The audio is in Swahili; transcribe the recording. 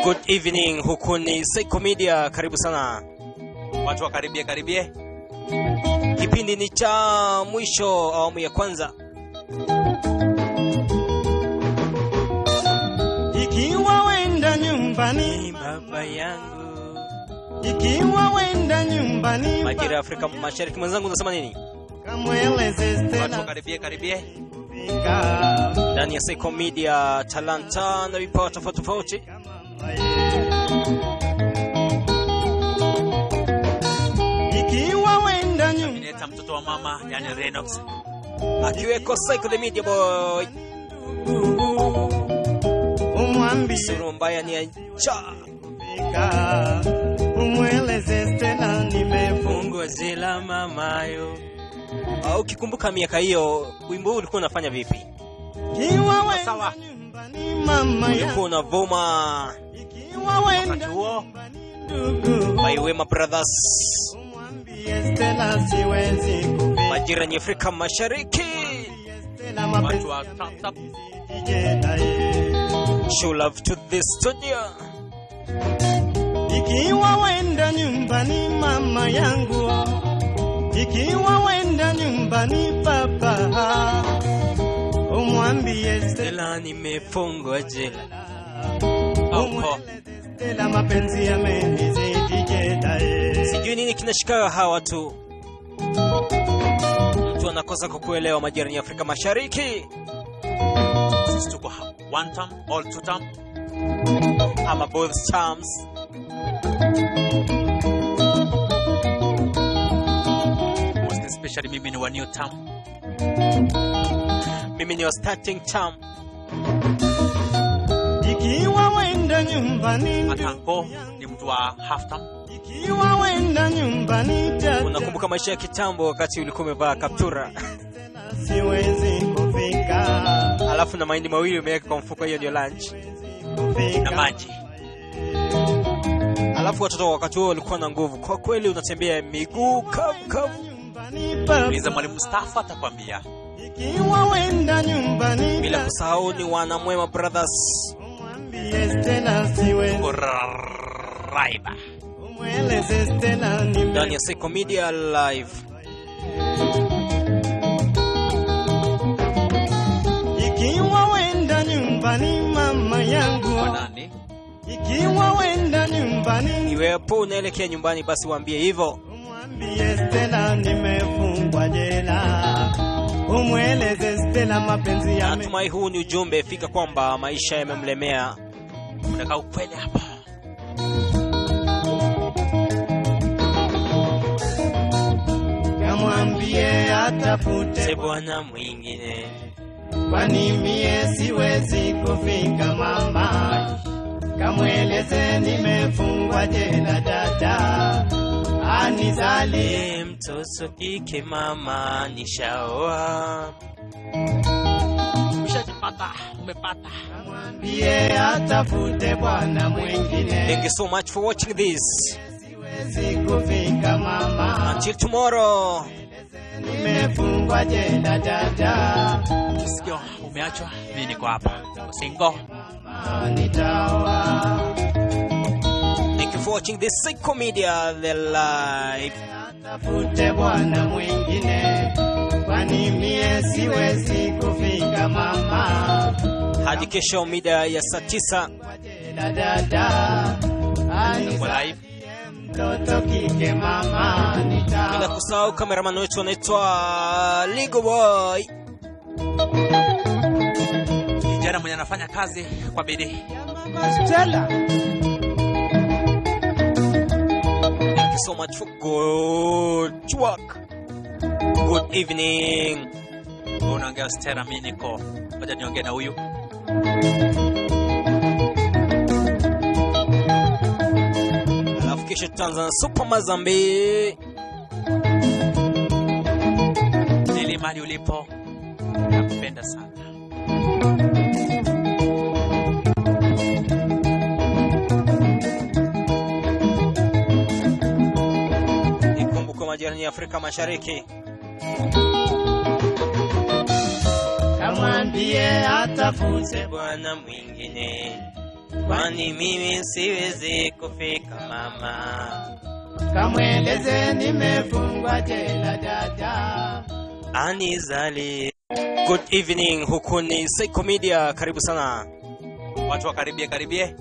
Good evening, huku ni Seiko Media, karibu sana. Watu wa karibie. Kipindi ni cha mwisho awamu ya kwanza. Ikiwa wenda nyumbani baba yangu, ikiwa wenda nyumbani majira ya Afrika Mashariki, mwenzangu unasema nini? Kamweleze Stella. Watu wa karibie. Ndani ya Seiko Media, talanta na vipawa tofauti. Ikiwa wenda nyumbani Nileta mtoto wa mama, yani Renox. Akiweko Seiko the Media Boy. umwambie Suru mbaya ni acha. umweleze Stella nimefungwa Zela mamayo. Au kikumbuka miaka hiyo, wimbo huu ulikuwa unafanya vipi? Ikiwa wenda Sawa. nyumbani mama Ulikuwa ya unavuma ikiwa wenda Huo ndugu by Wema Brothers. umwambie Stella siwezi kufika Majira ni Afrika Mashariki. Stella mapenzi watu wa tap. Show love to the studio. Ikiwa wenda nyumbani mama yangu, ikiwa wenda nyumbani papa, umwambie Stella Stella nimefungwa jela. Huko Stella mapenzi yamenizidi jeda. Sijui nini kinashika hawa watu. Mtu anakosa kukuelewa majira ni Afrika Mashariki. sisi tuko one term, all two term. Ama both terms. Most especially mimi ni wa new term. Mimi ni wa starting term. Ikiwa wenda nyumbani Matango ni mtu wa half term. ikiwa wenda nyumbani tata, Unakumbuka maisha ya kitambo wakati ulikuwa umevaa kaptura siwezi kufika alafu na mahindi mawili umeweka kwa mfuko, hiyo ndio lunch. Na maji. Alafu watoto wakati huo walikuwa na nguvu. Kwa kweli unatembea miguu kavu. Uliza mwalimu Mustafa atakwambia. Ikiwa wenda nyumbani Bila kusahau ni wana Wema Brothers. umwambie Stella siwezi Raiba. umweleze Stella Ndani ya Seiko Media Live. ikiwa wenda nyumbani mama yangu, Nani? ikiwa wenda nyumbani Iwepo unaelekea nyumbani, basi waambie hivyo. umwambie Stella nimefungwa jela, umweleze Stella mapenzi yame Natumai huu ni ujumbe fika kwamba maisha yamemlemea. Unataka ukweli hapa. kamwambie atafute Bwana mwingine. kwani mie siwezi kufika mama, kamweleze nimefungwa jela dada, anizalie Mtoto kike mama nishaoa. Umepata. kamwambie atafute bwana mwingine, Thank you so much for watching this. siwezi kufika mama, Until tomorrow. nimefungwa jela dada, Sikio umeachwa, mimi niko hapa. Single. nitaoa. Thank you for watching this Seiko Media the live. Tafute bwana mwingine, kwani mie siwezi kufika mama, Hadi kesho mida ya saa 9. jela dada, Kwa live. mtoto kike mama, Bila nitaoa. kusahau cameraman wetu anaitwa Ligo Boy. Kijana mwenye anafanya kazi kwa bidii. Stella. Thank you so much for good work. Good evening. Unaongea Stella, mimi niko. Ngoja niongee na huyu. Alafu kesho tutaanza na Super Mazambi. Nili mali ulipo. Nakupenda sana. Ikumbuke majirani ya Afrika Mashariki. Kamwambie atafute bwana mwingine. kwani mimi siwezi kufika mama. Kamweleze nimefungwa jela dada. Anizali. Good evening, huku ni Seiko Media, karibu sana. Watu wakaribie.